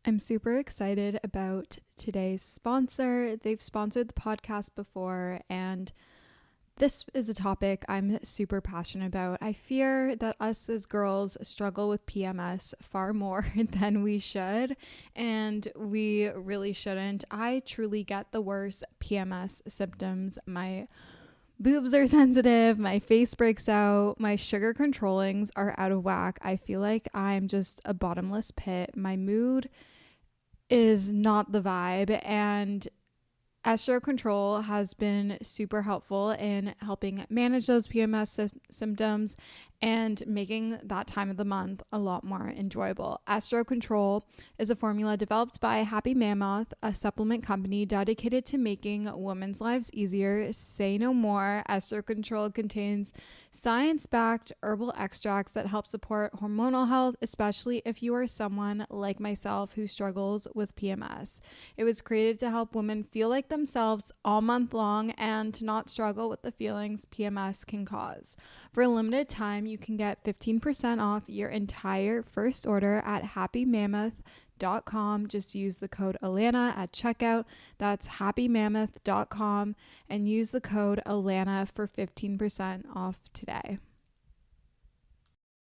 I'm super excited about today's sponsor. They've sponsored the podcast before, and this is a topic I'm super passionate about. I fear that us as girls struggle with PMS far more than we should, and we really shouldn't. I truly get the worst PMS symptoms. My boobs are sensitive, my face breaks out, my sugar controllings are out of whack. I feel like I'm just a bottomless pit. My mood is not the vibe, and Estro Control has been super helpful in helping manage those PMS symptoms and making that time of the month a lot more enjoyable. Estro Control is a formula developed by Happy Mammoth, a supplement company dedicated to making women's lives easier. Say no more. Estro Control contains science-backed herbal extracts that help support hormonal health, especially if you are someone like myself who struggles with PMS. It was created to help women feel like themselves all month long and to not struggle with the feelings PMS can cause. For a limited time, you can get 15% off your entire first order at happymammoth.com. Just use the code Alana at checkout. That's happymammoth.com and use the code Alana for 15% off today.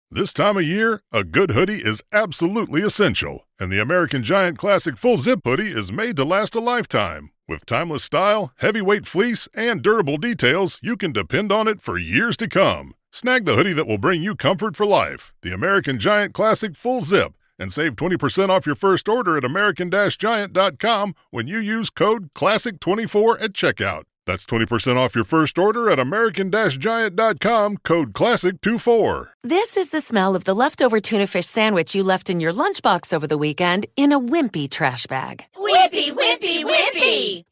This time of year, a good hoodie is absolutely essential, and the American Giant Classic Full Zip Hoodie is made to last a lifetime. With timeless style, heavyweight fleece, and durable details, you can depend on it for years to come. Snag the hoodie that will bring you comfort for life, the American Giant Classic Full Zip, and save 20% off your first order at american-giant.com when you use code CLASSIC24 at checkout. That's 20% off your first order at american-giant.com, code CLASSIC24. This is the smell of the leftover tuna fish sandwich you left in your lunchbox over the weekend in a wimpy trash bag. Wimpy, wimpy, wimpy!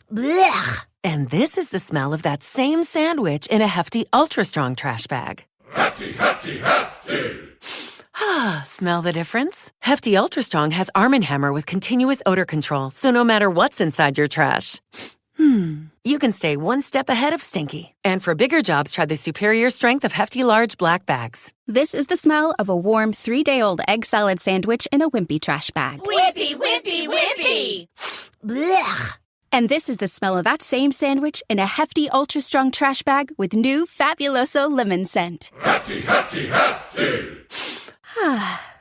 Blech! And this is the smell of that same sandwich in a hefty, ultra-strong trash bag. Hefty, hefty, hefty! Ah, smell the difference? Hefty Ultra Strong has Arm & Hammer with continuous odor control, so no matter what's inside your trash, you can stay one step ahead of stinky. And for bigger jobs, try the superior strength of Hefty Large Black Bags. This is the smell of a warm 3-day-old egg salad sandwich in a wimpy trash bag. Wimpy, wimpy, wimpy! Blech! And this is the smell of that same sandwich in a hefty, ultra-strong trash bag with new Fabuloso lemon scent. Hefty, hefty, hefty!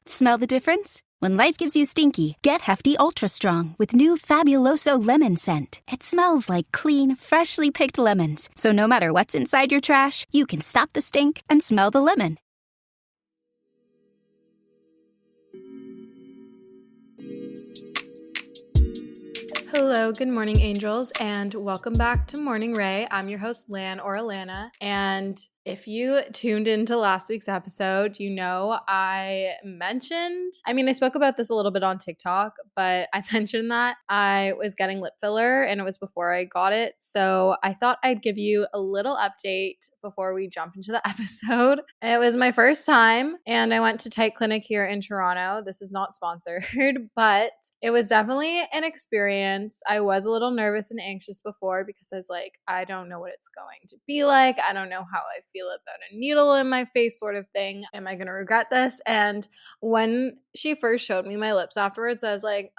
Smell the difference? When life gives you stinky, get Hefty Ultra Strong with new Fabuloso lemon scent. It smells like clean, freshly picked lemons. So no matter what's inside your trash, you can stop the stink and smell the lemon. Hello, good morning, angels, and welcome back to Morning Ray. I'm your host, Lan or Alana, and if you tuned into last week's episode, you know I spoke about this a little bit on TikTok, but I mentioned that I was getting lip filler and it was before I got it. So I thought I'd give you a little update before we jump into the episode. It was my first time and I went to Tight Clinic here in Toronto. This is not sponsored, but it was definitely an experience. I was a little nervous and anxious before because I was like, I don't know what it's going to be like. I don't know how I feel about a needle in my face sort of thing. Am I going to regret this? And when she first showed me my lips afterwards, I was like,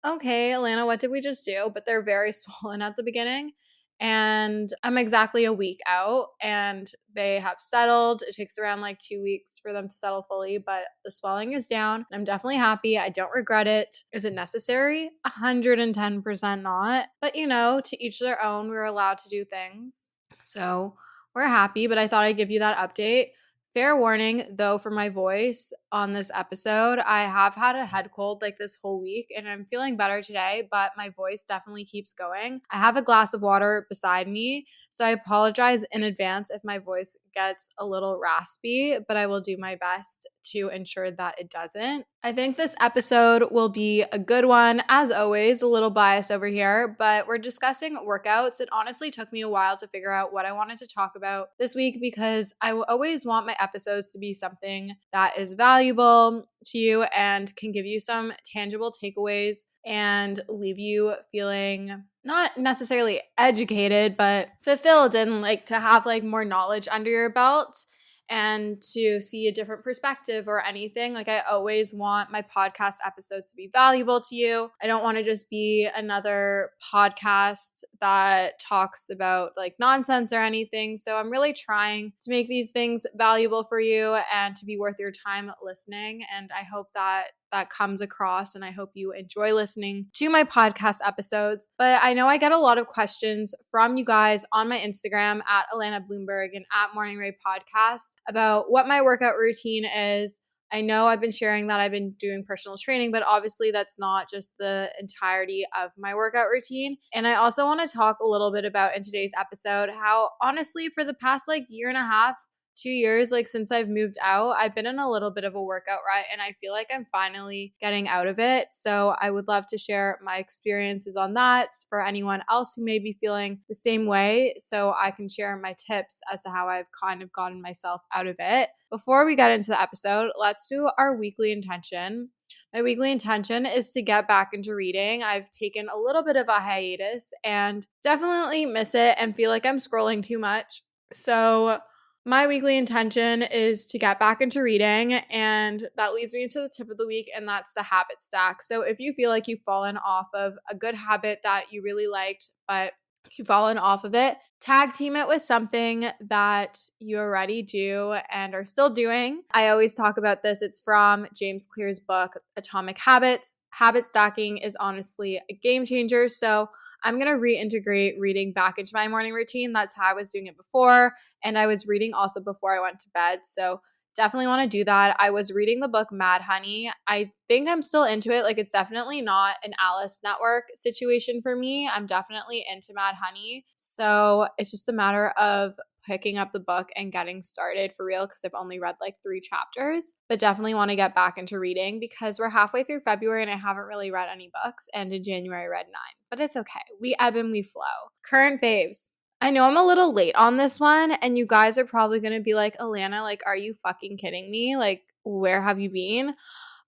okay, Alana, what did we just do? But they're very swollen at the beginning. And I'm exactly a week out and they have settled. It takes around like 2 weeks for them to settle fully, but the swelling is down. I'm definitely happy. I don't regret it. Is it necessary? 110% not. But to each their own. We're allowed to do things. So we're happy, but I thought I'd give you that update. Fair warning, though, for my voice on this episode. I have had a head cold like this whole week and I'm feeling better today, but my voice definitely keeps going. I have a glass of water beside me, so I apologize in advance if my voice gets a little raspy, but I will do my best to ensure that it doesn't. I think this episode will be a good one. As always, a little bias over here, but we're discussing workouts. It honestly took me a while to figure out what I wanted to talk about this week because I always want my episodes to be something that is valuable to you and can give you some tangible takeaways and leave you feeling not necessarily educated, but fulfilled and like to have like more knowledge under your belt. and to see a different perspective or anything. Like, I always want my podcast episodes to be valuable to you. I don't want to just be another podcast that talks about like nonsense or anything. So I'm really trying to make these things valuable for you and to be worth your time listening. And I hope that comes across, and I hope you enjoy listening to my podcast episodes. But I know I get a lot of questions from you guys on my Instagram at Alana Bloomberg and at Morning Ray Podcast about what my workout routine is. I know I've been sharing that I've been doing personal training, but obviously that's not just the entirety of my workout routine. And I also want to talk a little bit about in today's episode how honestly for the past like year and a half, 2 years, like since I've moved out, I've been in a little bit of a workout rut and I feel like I'm finally getting out of it. So I would love to share my experiences on that for anyone else who may be feeling the same way, so I can share my tips as to how I've kind of gotten myself out of it. Before we get into the episode, let's do our weekly intention. My weekly intention is to get back into reading. I've taken a little bit of a hiatus and definitely miss it and feel like I'm scrolling too much. So my weekly intention is to get back into reading, and that leads me to the tip of the week, and that's the habit stack. So if you feel like you've fallen off of a good habit that you really liked, but you've fallen off of it, tag team it with something that you already do and are still doing. I always talk about this. It's from James Clear's book, Atomic Habits. Habit stacking is honestly a game changer. So I'm going to reintegrate reading back into my morning routine. That's how I was doing it before. And I was reading also before I went to bed. So definitely want to do that. I was reading the book Mad Honey. I think I'm still into it. Like, it's definitely not an Alice Network situation for me. I'm definitely into Mad Honey. So it's just a matter of picking up the book and getting started for real, because I've only read like 3 chapters, but definitely want to get back into reading because we're halfway through February and I haven't really read any books, and in January I read 9, but it's okay. We ebb and we flow. Current faves. I know I'm a little late on this one, and you guys are probably going to be like, Alana, like, are you fucking kidding me? Like, where have you been?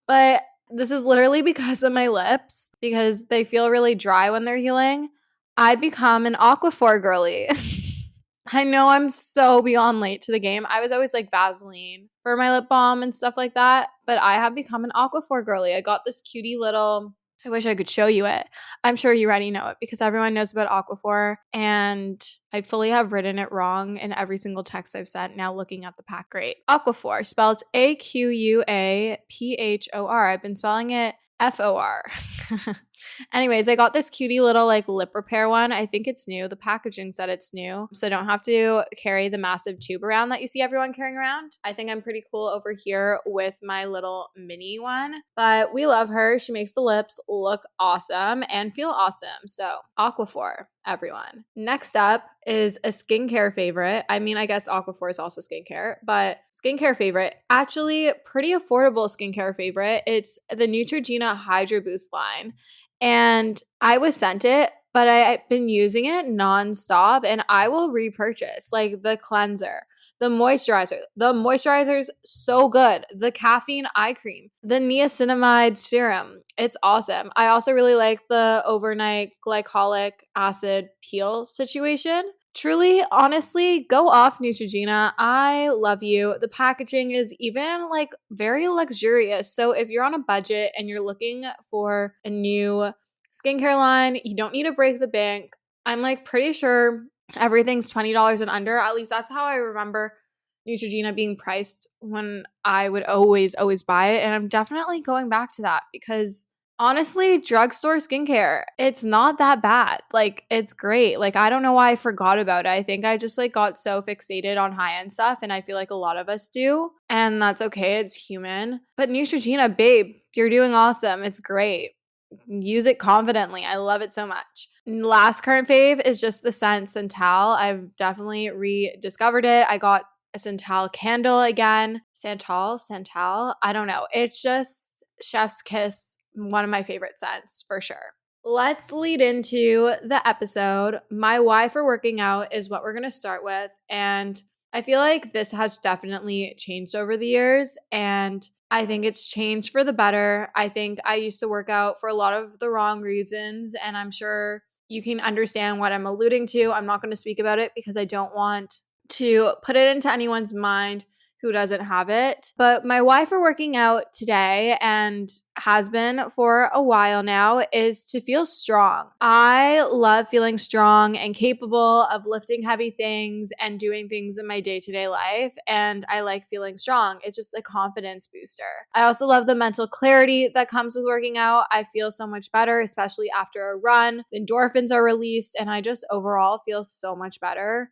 But this is literally because of my lips, because they feel really dry when they're healing. I become an Aquaphor girly. I know I'm so beyond late to the game. I was always like Vaseline for my lip balm and stuff like that, but I have become an Aquaphor girly. I got this cutie little, I wish I could show you it. I'm sure you already know it because everyone knows about Aquaphor, and I fully have written it wrong in every single text I've sent now looking at the pack. Great. Aquaphor, spelled Aquaphor. I've been spelling it FOR. Anyways, I got this cutie little like lip repair one. I think it's new. The packaging said it's new, so I don't have to carry the massive tube around that you see everyone carrying around. I think I'm pretty cool over here with my little mini one, but we love her. She makes the lips look awesome and feel awesome. So Aquaphor, everyone. Next up is a skincare favorite. I mean, I guess Aquaphor is also skincare, but skincare favorite, actually pretty affordable skincare favorite. It's the Neutrogena Hydro Boost line. And I was sent it, but I've been using it nonstop, and I will repurchase like the cleanser, the moisturizer. The moisturizer's so good. The caffeine eye cream, the niacinamide serum. It's awesome. I also really like the overnight glycolic acid peel situation. Truly, honestly, go off Neutrogena. I love you. The packaging is even like very luxurious. So if you're on a budget and you're looking for a new skincare line, you don't need to break the bank. I'm like pretty sure everything's $20 and under. At least that's how I remember Neutrogena being priced when I would always buy it. And I'm definitely going back to that because honestly, drugstore skincare, it's not that bad. Like, it's great. Like, I don't know why I forgot about it. I think I just like got so fixated on high-end stuff, and I feel like a lot of us do, and that's okay. It's human. But Neutrogena, babe, you're doing awesome. It's great. Use it confidently. I love it so much. Last current fave is just the scent Santal. I've definitely rediscovered it. I got a Santal candle again. Santal. I don't know. It's just chef's kiss. One of my favorite scents for sure. Let's lead into the episode. My why for working out is what we're going to start with. And I feel like this has definitely changed over the years. And I think it's changed for the better. I think I used to work out for a lot of the wrong reasons. And I'm sure you can understand what I'm alluding to. I'm not going to speak about it because I don't want to put it into anyone's mind who doesn't have it. But my why for working out today, and has been for a while now, is to feel strong. I love feeling strong and capable of lifting heavy things and doing things in my day-to-day life. And I like feeling strong. It's just a confidence booster. I also love the mental clarity that comes with working out. I feel so much better, especially after a run. The endorphins are released and I just overall feel so much better.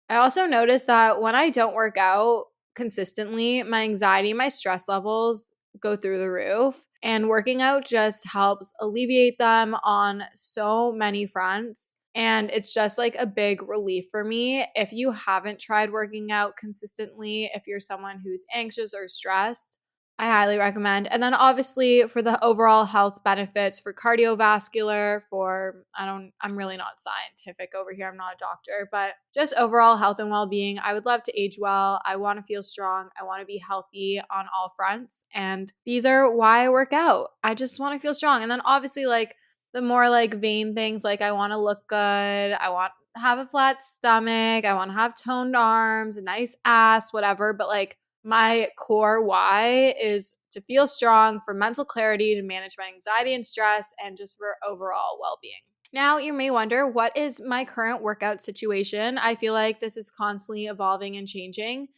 I also noticed that when I don't work out consistently, my anxiety, my stress levels go through the roof. And working out just helps alleviate them on so many fronts. And it's just like a big relief for me. If you haven't tried working out consistently, if you're someone who's anxious or stressed, I highly recommend. And then obviously for the overall health benefits, for cardiovascular, I'm really not scientific over here. I'm not a doctor, but just overall health and well-being. I would love to age well. I want to feel strong. I want to be healthy on all fronts. And these are why I work out. I just want to feel strong. And then obviously like the more like vain things, like I want to look good. I want to have a flat stomach. I want to have toned arms, a nice ass, whatever. But like, my core why is to feel strong, for mental clarity, to manage my anxiety and stress, and just for overall well-being. Now, you may wonder, what is my current workout situation? I feel like this is constantly evolving and changing,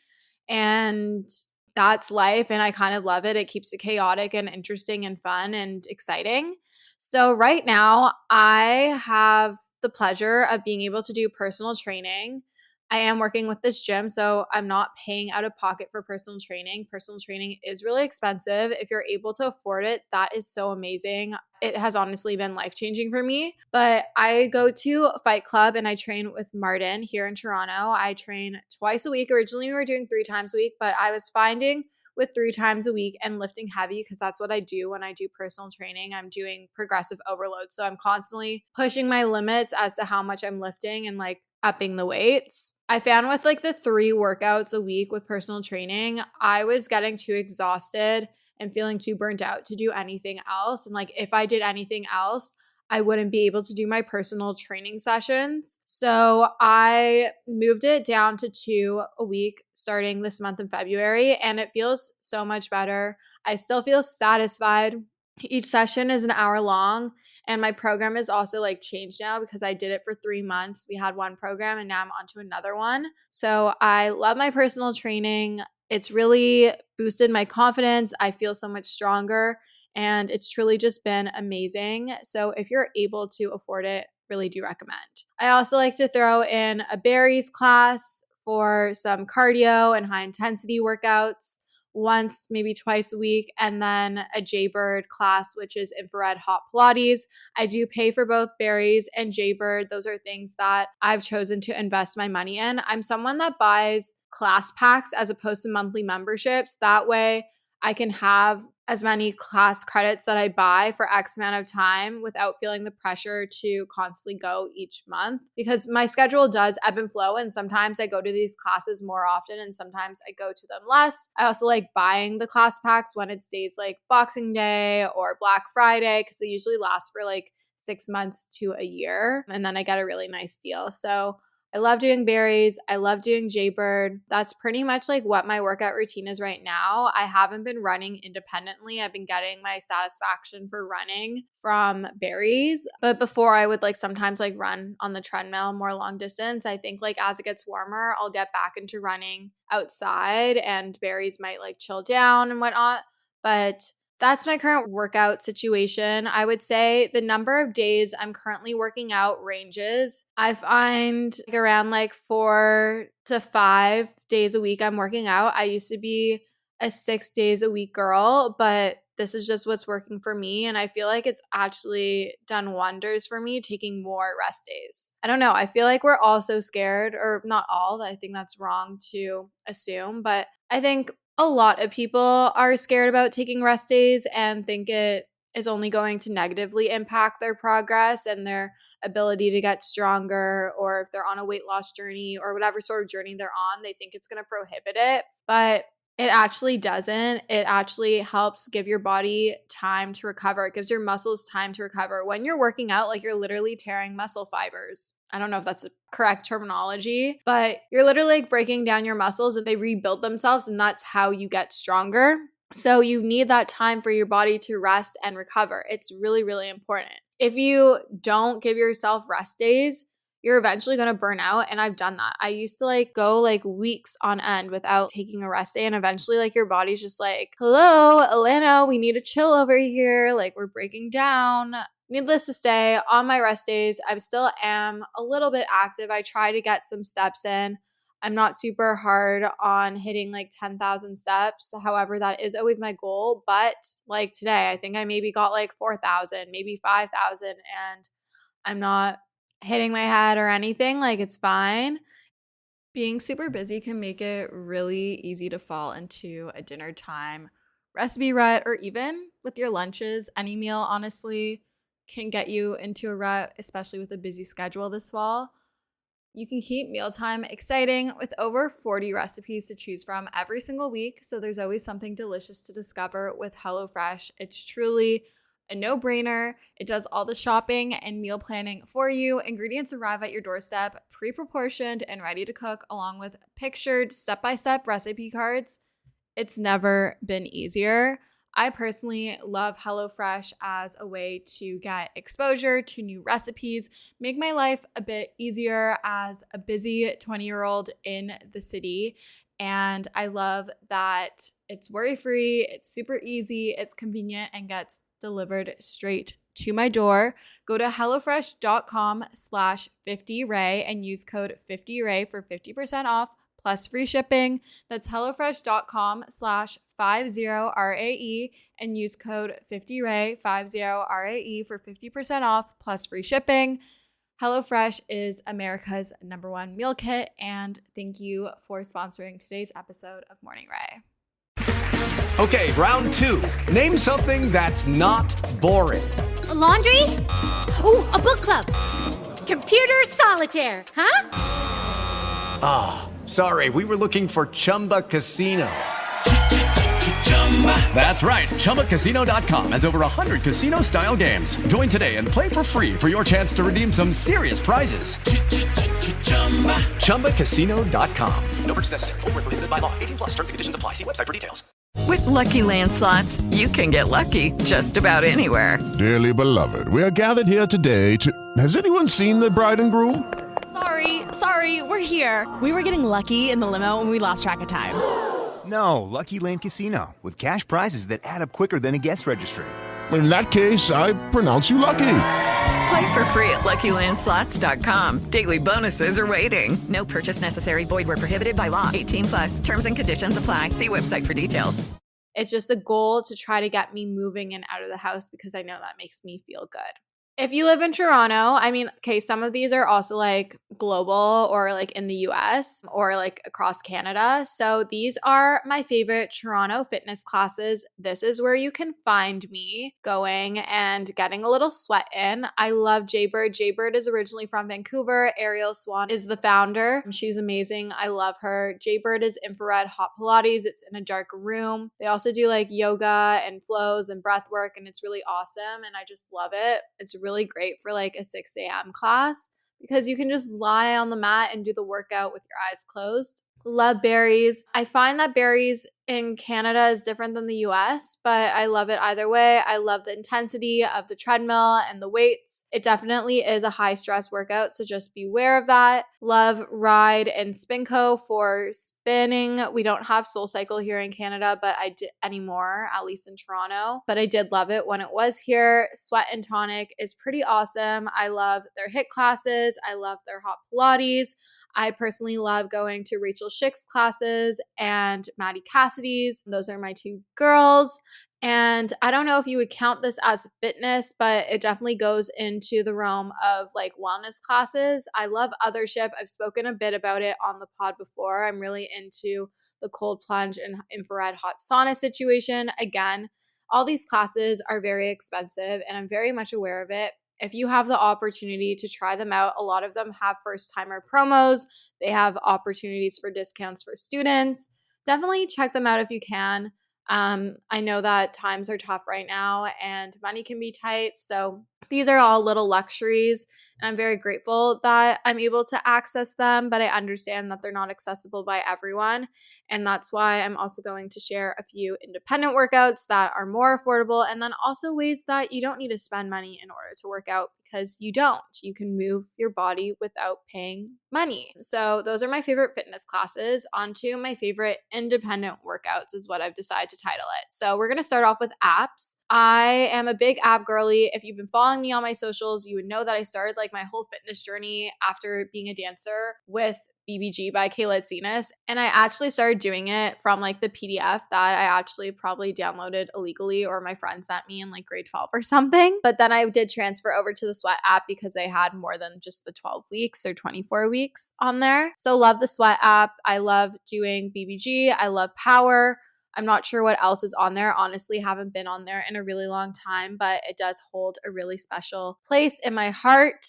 and that's life, and I kind of love it. It keeps it chaotic and interesting and fun and exciting. So right now, I have the pleasure of being able to do personal training. I am working with this gym, so I'm not paying out of pocket for personal training. Personal training is really expensive. If you're able to afford it, that is so amazing. It has honestly been life-changing for me. But I go to Fight Club and I train with Martin here in Toronto. I train twice a week. Originally, we were doing 3 times a week, but I was finding with 3 times a week and lifting heavy, because that's what I do when I do personal training. I'm doing progressive overload. So I'm constantly pushing my limits as to how much I'm lifting and like upping the weights. I found with like the 3 workouts a week with personal training, I was getting too exhausted and feeling too burnt out to do anything else. And like if I did anything else, I wouldn't be able to do my personal training sessions. So I moved it down to 2 a week starting this month in February, and it feels so much better. I still feel satisfied. Each session is an hour long, and my program is also like changed now because I did it for 3 months. We had one program and now I'm on to another one. So I love my personal training. It's really boosted my confidence. I feel so much stronger, and it's truly just been amazing. So if you're able to afford it, really do recommend. I also like to throw in a Barry's class for some cardio and high intensity workouts once, maybe twice a week, and then a Jaybird class, which is infrared hot Pilates. I do pay for both Barry's and Jaybird. Those are things that I've chosen to invest my money in. I'm someone that buys class packs as opposed to monthly memberships. That way I can have as many class credits that I buy for X amount of time without feeling the pressure to constantly go each month, because my schedule does ebb and flow. And sometimes I go to these classes more often and sometimes I go to them less. I also like buying the class packs when it's days like Boxing Day or Black Friday, because they usually last for like 6 months to a year. And then I get a really nice deal. So I love doing Barry's. I love doing Jaybird. That's pretty much like what my workout routine is right now. I haven't been running independently. I've been getting my satisfaction for running from Barry's. But before, I would like sometimes like run on the treadmill more long distance. I think like as it gets warmer, I'll get back into running outside, and Barry's might like chill down and whatnot. But that's my current workout situation. I would say the number of days I'm currently working out ranges. I find like around like 4 to 5 days a week I'm working out. I used to be a 6 days a week girl, but this is just what's working for me. And I feel like it's actually done wonders for me taking more rest days. I don't know. I feel like we're all so scared, or not all, I think that's wrong to assume, but I think a lot of people are scared about taking rest days and think it is only going to negatively impact their progress and their ability to get stronger, or if they're on a weight loss journey or whatever sort of journey they're on, they think it's going to prohibit it. But It actually doesn't. It actually helps give your body time to recover. It gives your muscles time to recover. When you're working out, like you're literally tearing muscle fibers. I don't know if that's the correct terminology, but you're literally like breaking down your muscles and they rebuild themselves, and that's how you get stronger. So you need that time for your body to rest and recover. It's really, really important. If you don't give yourself rest days, you're eventually going to burn out. And I've done that. I used to like go like weeks on end without taking a rest day. And eventually like your body's just like, hello, Alana, we need to chill over here. Like we're breaking down. Needless to say, on my rest days, I still am a little bit active. I try to get some steps in. I'm not super hard on hitting like 10,000 steps. However, that is always my goal. But like today, I think I maybe got like 4,000, maybe 5,000, and I'm not hitting my head or anything. Like it's fine. Being super busy can make it really easy to fall into a dinner time recipe rut, or even with your lunches. Any meal, honestly, can get you into a rut, especially with a busy schedule this fall. You can keep mealtime exciting with over 40 recipes to choose from every single week, so there's always something delicious to discover with HelloFresh. It's truly a no-brainer. It does all the shopping and meal planning for you. Ingredients arrive at your doorstep, pre-proportioned and ready to cook, along with pictured step-by-step recipe cards. It's never been easier. I personally love HelloFresh as a way to get exposure to new recipes, make my life a bit easier as a busy 20-year-old in the city. And I love that it's worry-free, it's super easy, it's convenient, and gets delivered straight to my door. Go to HelloFresh.com/50Ray and use code 50Ray for 50% off plus free shipping. That's HelloFresh.com/50RAE and use code 50Ray, 50RAE for 50% off plus free shipping. HelloFresh is America's #1 meal kit, and thank you for sponsoring today's episode of Morning Ray. Okay, round two. Name something that's not boring. A laundry? Ooh, a book club. Computer solitaire, huh? Ah, sorry, we were looking for Chumba Casino. That's right, ChumbaCasino.com has over 100 casino-style games. Join today and play for free for your chance to redeem some serious prizes. ChumbaCasino.com. No purchase necessary. Void where prohibited by law. 18+ terms and conditions apply. See website for details. With Lucky Land Slots, you can get lucky just about anywhere. Dearly beloved, we are gathered here today to... Has anyone seen the bride and groom? Sorry, we're here. We were getting lucky in the limo and we lost track of time. No, Lucky Land Casino, with cash prizes that add up quicker than a guest registry. In that case, I pronounce you lucky. Play for free at LuckyLandSlots.com. Daily bonuses are waiting. No purchase necessary. Void where prohibited by law. 18+. Terms and conditions apply. See website for details. It's just a goal to try to get me moving and out of the house because I know that makes me feel good. If you live in Toronto, I mean, okay, some of these are also like global or like in the US or like across Canada. So these are my favorite Toronto fitness classes. This is where you can find me going and getting a little sweat in. I love Jaybird. Jaybird is originally from Vancouver. Ariel Swan is the founder. She's amazing. I love her. Jaybird is infrared hot Pilates. It's in a dark room. They also do like yoga and flows and breath work, and it's really awesome. And I just love it. It's really great for like a 6 a.m. class because you can just lie on the mat and do the workout with your eyes closed. Love Barry's. I find that Barry's in Canada is different than the US, but I love it either way. I love the intensity of the treadmill and the weights. It definitely is a high stress workout, so just be aware of that. Love Ride and Spinco for spinning. We don't have SoulCycle here in Canada, but I did anymore, at least in Toronto. But I did love it when it was here. Sweat and Tonic is pretty awesome. I love their HIIT classes. I love their hot Pilates. I personally love going to Rachel Schick's classes and Maddie Cassidy's. Those are my two girls. And I don't know if you would count this as fitness, but it definitely goes into the realm of like wellness classes. I love Othership. I've spoken a bit about it on the pod before. I'm really into the cold plunge and infrared hot sauna situation. Again, all these classes are very expensive and I'm very much aware of it. If you have the opportunity to try them out, a lot of them have first-timer promos. They have opportunities for discounts for students. definitely check them out if you can. I know that times are tough right now and money can be tight. So these are all little luxuries, and I'm very grateful that I'm able to access them, but I understand that they're not accessible by everyone. And that's why I'm also going to share a few independent workouts that are more affordable, and then also ways that you don't need to spend money in order to work out, because you don't. You can move your body without paying money. So those are my favorite fitness classes. Onto my favorite independent workouts is what I've decided to title it. So we're going to start off with apps. I am a big app girly. If you've been following me on my socials, you would know that I started like my whole fitness journey after being a dancer with BBG by Kayla Tsinas. And I actually started doing it from like the PDF that I actually probably downloaded illegally, or my friend sent me in like grade 12 or something. But then I did transfer over to the Sweat app because they had more than just the 12 weeks or 24 weeks on there. So love the Sweat app. I love doing BBG. I love Power. I'm not sure what else is on there. Honestly, haven't been on there in a really long time, but it does hold a really special place in my heart.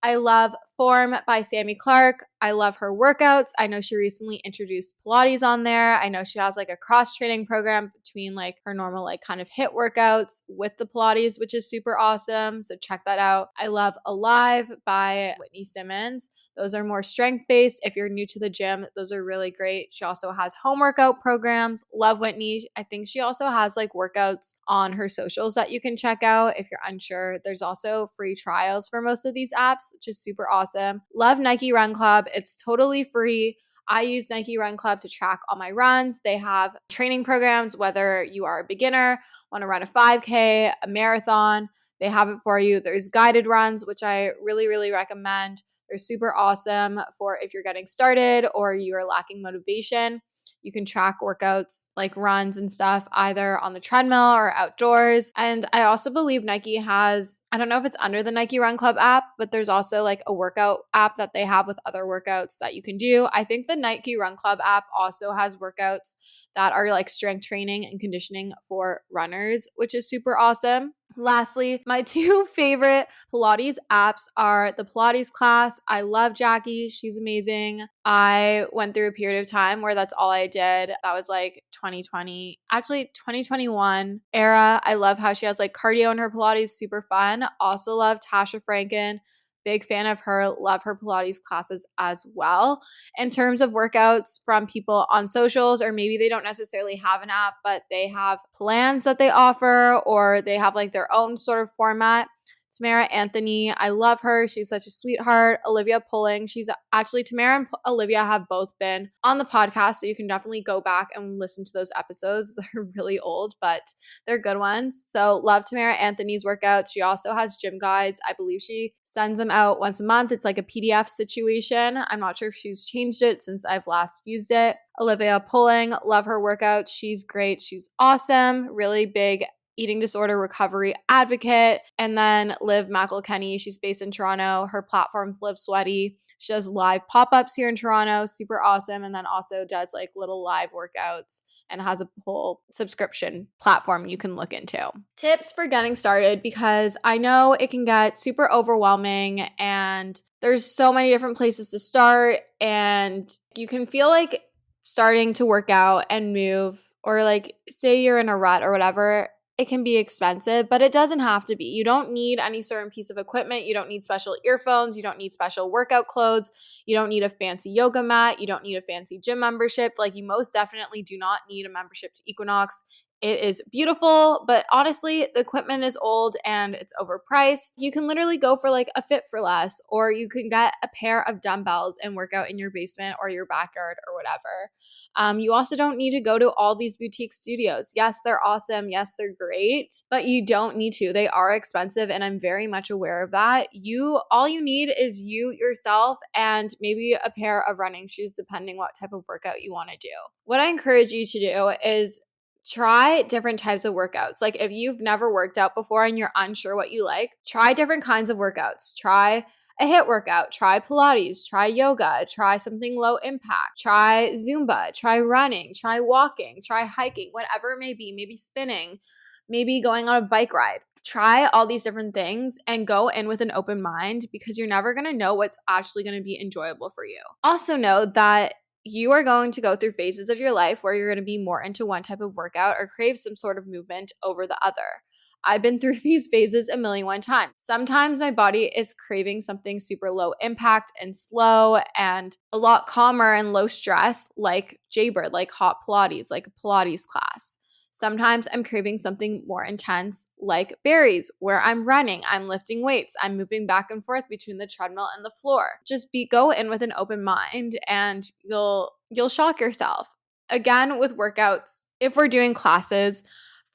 I love Form by Sammy Clark. I love her workouts. I know she recently introduced Pilates on there. I know she has like a cross training program between like her normal like kind of HIIT workouts with the Pilates, which is super awesome. So check that out. I love Alive by Whitney Simmons. Those are more strength based. If you're new to the gym, those are really great. She also has home workout programs. Love Whitney. I think she also has like workouts on her socials that you can check out if you're unsure. There's also free trials for most of these apps, which is super awesome. Love Nike Run Club. It's totally free. I use Nike Run Club to track all my runs. They have training programs, whether you are a beginner, want to run a 5K, a marathon, they have it for you. There's guided runs, which I really, really recommend. They're super awesome for if you're getting started or you are lacking motivation. You can track workouts like runs and stuff either on the treadmill or outdoors. And I also believe Nike has, I don't know if it's under the Nike Run Club app, but there's also like a workout app that they have with other workouts that you can do. I think the Nike Run Club app also has workouts that are like strength training and conditioning for runners, which is super awesome. Lastly, my two favorite Pilates apps are the Pilates class. I love Jackie. She's amazing. I went through a period of time where that's all I did. That was like 2020, actually 2021 era. I love how she has like cardio in her Pilates, super fun. Also love Tasha Franken. Big fan of her, love her Pilates classes as well. In terms of workouts from people on socials, or maybe they don't necessarily have an app, but they have plans that they offer, or they have like their own sort of format. Tamara Anthony, I love her. She's such a sweetheart. Olivia Pulling, she's actually, Tamara and Olivia have both been on the podcast, so you can definitely go back and listen to those episodes. They're really old, but they're good ones. So love Tamara Anthony's workouts. She also has gym guides. I believe she sends them out once a month. It's like a PDF situation. I'm not sure if she's changed it since I've last used it. Olivia Pulling, love her workouts. She's great. She's awesome. Really big eating disorder recovery advocate. And then Liv McElkenny, she's based in Toronto. Her platform's Live Sweaty. She does live pop-ups here in Toronto, super awesome. And then also does like little live workouts and has a whole subscription platform you can look into. Tips for getting started, because I know it can get super overwhelming and there's so many different places to start, and you can feel like starting to work out and move, or like say you're in a rut or whatever, it can be expensive, but it doesn't have to be. You don't need any certain piece of equipment. You don't need special earphones. You don't need special workout clothes. You don't need a fancy yoga mat. You don't need a fancy gym membership. Like, you most definitely do not need a membership to Equinox. It is beautiful, but honestly, the equipment is old and it's overpriced. You can literally go for like a Fit for Less, or you can get a pair of dumbbells and work out in your basement or your backyard or whatever. You also don't need to go to all these boutique studios. Yes, they're awesome. Yes, they're great, but you don't need to. They are expensive, and I'm very much aware of that. All you need is you, yourself, and maybe a pair of running shoes, depending what type of workout you want to do. What I encourage you to do is try different types of workouts. Like, if you've never worked out before and you're unsure what you like, try different kinds of workouts. Try a HIIT workout, try Pilates, try yoga, try something low impact, try Zumba, try running, try walking, try hiking, whatever it may be, maybe spinning, maybe going on a bike ride. Try all these different things and go in with an open mind, because you're never going to know what's actually going to be enjoyable for you. Also know that you are going to go through phases of your life where you're going to be more into one type of workout or crave some sort of movement over the other. I've been through these phases a million one times. Sometimes my body is craving something super low impact and slow and a lot calmer and low stress, like Jaybird, like hot Pilates, like a Pilates class. Sometimes I'm craving something more intense like Barry's, where I'm running, I'm lifting weights, I'm moving back and forth between the treadmill and the floor. Just go in with an open mind and you'll shock yourself. Again, with workouts, if we're doing classes,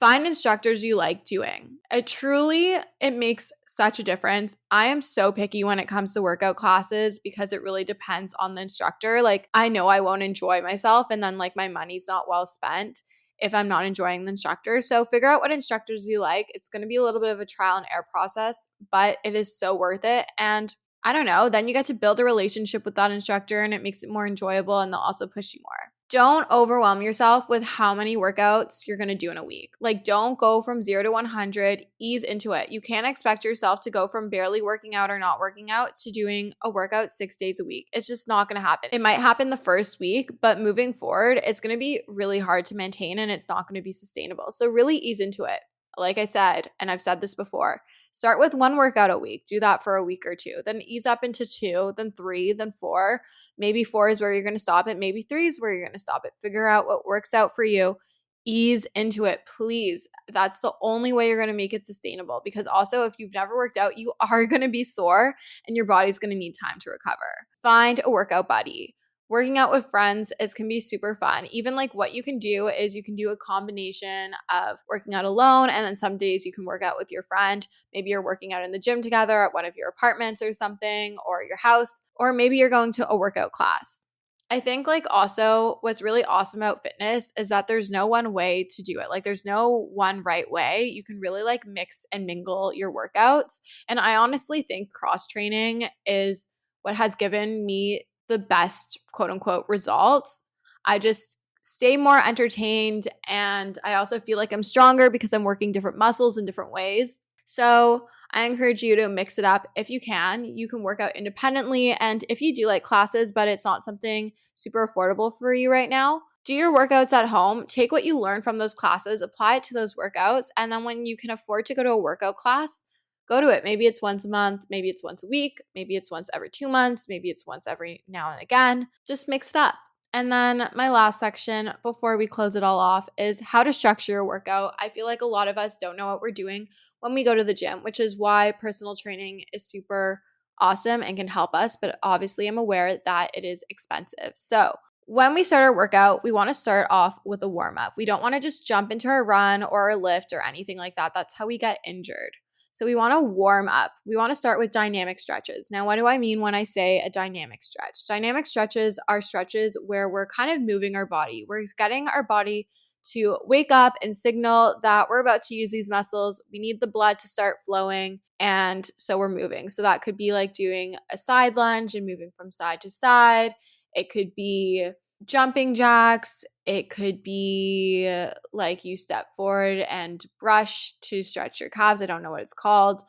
find instructors you like doing. It makes such a difference. I am so picky when it comes to workout classes because it really depends on the instructor. Like, I know I won't enjoy myself and then like my money's not well spent if I'm not enjoying the instructor. So figure out what instructors you like. It's going to be a little bit of a trial and error process, but it is so worth it. And I don't know, then you get to build a relationship with that instructor and it makes it more enjoyable and they'll also push you more. Don't overwhelm yourself with how many workouts you're going to do in a week. Like, don't go from 0 to 100, ease into it. You can't expect yourself to go from barely working out or not working out to doing a workout 6 days a week. It's just not going to happen. It might happen the first week, but moving forward, it's going to be really hard to maintain and it's not going to be sustainable. So really ease into it. Like I said, and I've said this before, start with 1 workout a week. Do that for a week or 2. Then ease up into 2, then 3, then 4. Maybe 4 is where you're going to stop it. Maybe 3 is where you're going to stop it. Figure out what works out for you. Ease into it, please. That's the only way you're going to make it sustainable. Because also, if you've never worked out, you are going to be sore and your body's going to need time to recover. Find a workout buddy. Working out with friends can be super fun. Even like what you can do is you can do a combination of working out alone and then some days you can work out with your friend. Maybe you're working out in the gym together at one of your apartments or something, or your house, or maybe you're going to a workout class. I think like also what's really awesome about fitness is that there's no one way to do it. Like there's no one right way. You can really like mix and mingle your workouts. And I honestly think cross training is what has given me the best quote unquote results. I just stay more entertained and I also feel like I'm stronger because I'm working different muscles in different ways. So I encourage you to mix it up if you can. You can work out independently, and if you do like classes but it's not something super affordable for you right now, do your workouts at home. Take what you learn from those classes, apply it to those workouts, and then when you can afford to go to a workout class, go to it. Maybe it's once a month, maybe it's once a week, maybe it's once every 2 months, maybe it's once every now and again. Just mix it up. And then my last section before we close it all off is how to structure your workout. I feel like a lot of us don't know what we're doing when we go to the gym, which is why personal training is super awesome and can help us. But obviously, I'm aware that it is expensive. So when we start our workout, we want to start off with a warm-up. We don't want to just jump into a run or a lift or anything like that. That's how we get injured. So we want to warm up. We want to start with dynamic stretches. Now, what do I mean when I say a dynamic stretch? Dynamic stretches are stretches where we're kind of moving our body. We're getting our body to wake up and signal that we're about to use these muscles. We need the blood to start flowing. And so we're moving. So that could be like doing a side lunge and moving from side to side. It could be jumping jacks. It could be like you step forward and brush to stretch your calves. I don't know what it's called.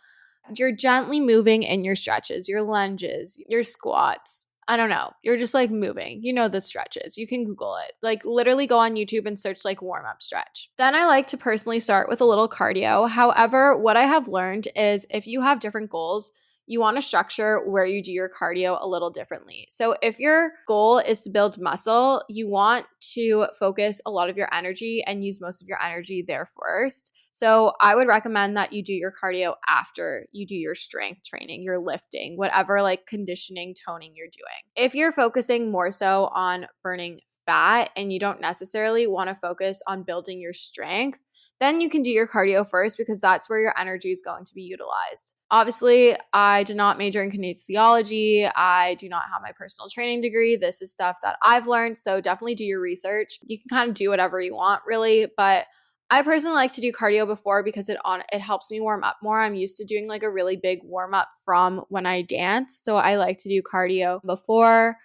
You're gently moving in your stretches, your lunges, your squats. I don't know. You're just like moving. You know the stretches. You can Google it. Like literally go on YouTube and search like warm up stretch. Then I like to personally start with a little cardio. However, what I have learned is if you have different goals, you want to structure where you do your cardio a little differently. So if your goal is to build muscle, you want to focus a lot of your energy and use most of your energy there first. So I would recommend that you do your cardio after you do your strength training, your lifting, whatever like conditioning, toning you're doing. If you're focusing more so on burning fat and you don't necessarily want to focus on building your strength, then you can do your cardio first because that's where your energy is going to be utilized. Obviously, I did not major in kinesiology. I do not have my personal training degree. This is stuff that I've learned, so definitely do your research. You can kind of do whatever you want, really, but I personally like to do cardio before because it helps me warm up more. I'm used to doing like a really big warm up from when I dance, so I like to do cardio before.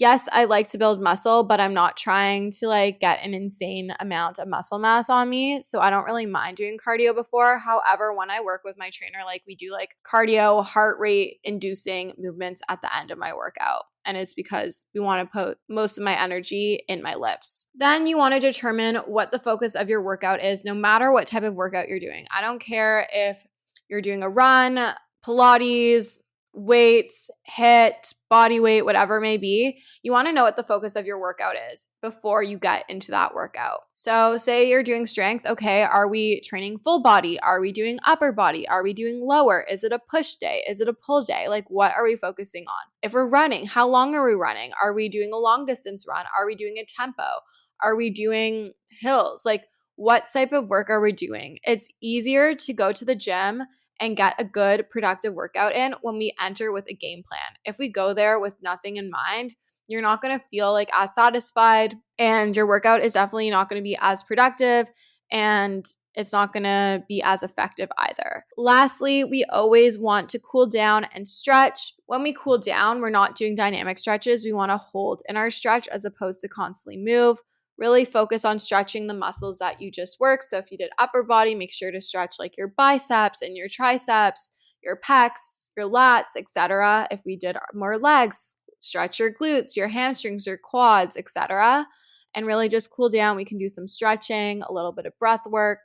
yes, I like to build muscle, but I'm not trying to like get an insane amount of muscle mass on me. So I don't really mind doing cardio before. However, when I work with my trainer, like we do like cardio, heart rate inducing movements at the end of my workout. And it's because we want to put most of my energy in my lifts. Then you want to determine what the focus of your workout is, no matter what type of workout you're doing. I don't care if you're doing a run, Pilates, weights, HIIT, body weight, whatever it may be. You want to know what the focus of your workout is before you get into that workout. So say you're doing strength. Okay, are we training full body? Are we doing upper body? Are we doing lower? Is it a push day? Is it a pull day? Like what are we focusing on? If we're running, how long are we running? Are we doing a long distance run? Are we doing a tempo? Are we doing hills? Like what type of work are we doing? It's easier to go to the gym and get a good productive workout in when we enter with a game plan. If we go there with nothing in mind, you're not going to feel like as satisfied, and your workout is definitely not going to be as productive, and it's not going to be as effective either. Lastly, we always want to cool down and stretch. When we cool down, we're not doing dynamic stretches. We want to hold in our stretch as opposed to constantly move. Really focus on stretching the muscles that you just worked. So if you did upper body, make sure to stretch like your biceps and your triceps, your pecs, your lats, etc. If we did more legs, stretch your glutes, your hamstrings, your quads, etc. And really just cool down. We can do some stretching, a little bit of breath work,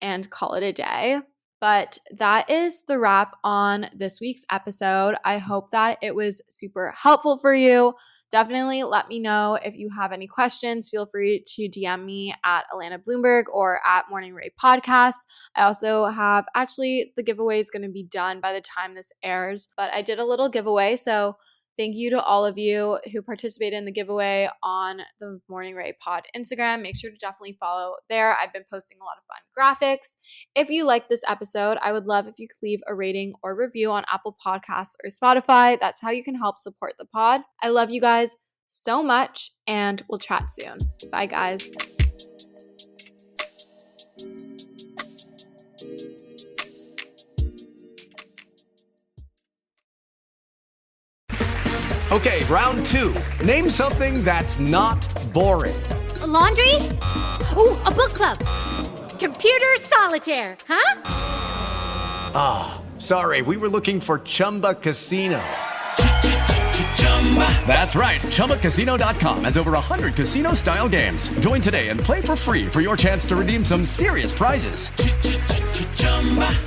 and call it a day. But that is the wrap on this week's episode. I hope that it was super helpful for you. Definitely let me know if you have any questions. Feel free to DM me at Alana Bloomberg or at Morning Ray Podcast. I also have, actually, the giveaway is going to be done by the time this airs, but I did a little giveaway. So thank you to all of you who participated in the giveaway on the Morning Ray Pod Instagram. Make sure to definitely follow there. I've been posting a lot of fun graphics. If you liked this episode, I would love if you could leave a rating or review on Apple Podcasts or Spotify. That's how you can help support the pod. I love you guys so much, and we'll chat soon. Bye, guys. Okay, round two. Name something that's not boring. A laundry? Ooh, a book club. Computer solitaire, huh? Ah, sorry, we were looking for Chumba Casino. That's right, ChumbaCasino.com has over 100 casino-style games. Join today and play for free for your chance to redeem some serious prizes.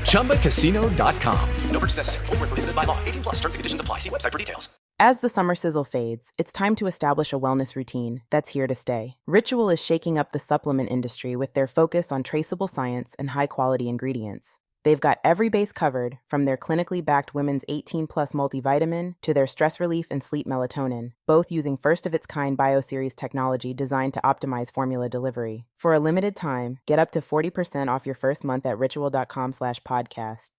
ChumbaCasino.com. No purchase necessary. Void where prohibited by law. 18+ terms and conditions apply. See website for details. As the summer sizzle fades, it's time to establish a wellness routine that's here to stay. Ritual is shaking up the supplement industry with their focus on traceable science and high-quality ingredients. They've got every base covered, from their clinically backed women's 18+ multivitamin to their stress relief and sleep melatonin, both using first-of-its-kind Bioseries technology designed to optimize formula delivery. For a limited time, get up to 40% off your first month at ritual.com/podcast.